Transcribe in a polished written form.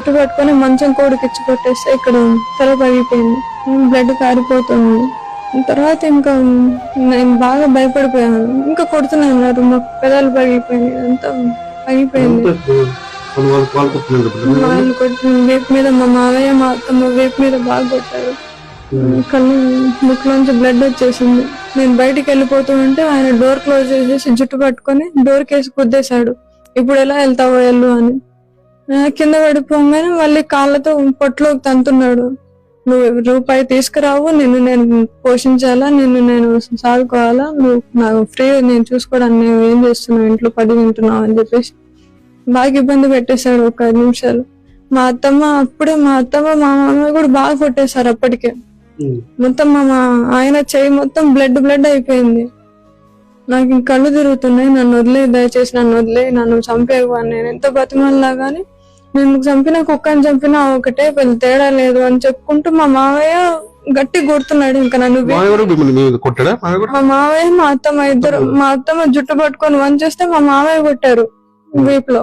జుట్టు పట్టుకొని మంచం కోడికి ఇచ్చి కొట్టేస్తే ఇక్కడ తల పగిలిపోయింది, బ్లడ్ కారిపోతుంది. తర్వాత ఇంకా నేను బాగా భయపడిపోయాను. ఇంకా కొడుతూనే ఉన్నారు, మాకు పెదాలు పగిలిపోయినాయి, అంతా పగిలిపోయింది. వాళ్ళు కొట్టిన వేపు మీద మా మావయ్య మా అత్తమ్మ వేపు మీద బాగా కొట్టారు. కళ్ళు ముక్కులోంచి బ్లడ్ వచ్చేసింది. నేను బయటికి వెళ్ళిపోతూ ఉంటే ఆయన డోర్ క్లోజ్ చేసేసి జుట్టు పట్టుకొని డోర్ కేసి గుద్దేశాడు. ఇప్పుడు ఎలా వెళ్తావో వెళ్ళు అని. కింద పడిపోగానే మళ్ళీ కాళ్ళతో పొట్టులోకి తంతున్నాడు. నువ్వు రూపాయి తీసుకురావు, నిన్ను నేను పోషించాలా, నిన్ను నేను సాదుకోవాలా, నువ్వు నాకు ఫ్రీ, నేను చూసుకోవడానికి నువ్వు ఏం చేస్తున్నావు, ఇంట్లో పడి వింటున్నావు అని చెప్పేసి బాగా ఇబ్బంది పెట్టేశాడు. ఒక 5 నిమిషాలు మా అత్తమ్మ మా మామయ్య కూడా బాగా కొట్టేశారు. అప్పటికే మొత్తం ఆయన చెయ్యి మొత్తం బ్లడ్ అయిపోయింది. నాకు ఇంక కళ్ళు తిరుగుతున్నాయి. నన్ను వదిలే, దయచేసి నన్ను వదిలే, నన్ను చంపేవు. నేను ఎంత బతిమల్లా గానీ నేను చంపిన కుక్కని చంపినా ఒకటే, పెద్ద తేడా లేదు అని చెప్పుకుంటూ మా మావయ్య గట్టి కొడుతున్నాడు. ఇంకా నన్ను మా మావయ్య మా అత్తమ్మ ఇద్దరు, మా అత్తమ్మ జుట్టు పట్టుకొని వంచేస్తే మా మావయ్య కొట్టారు వీపులో.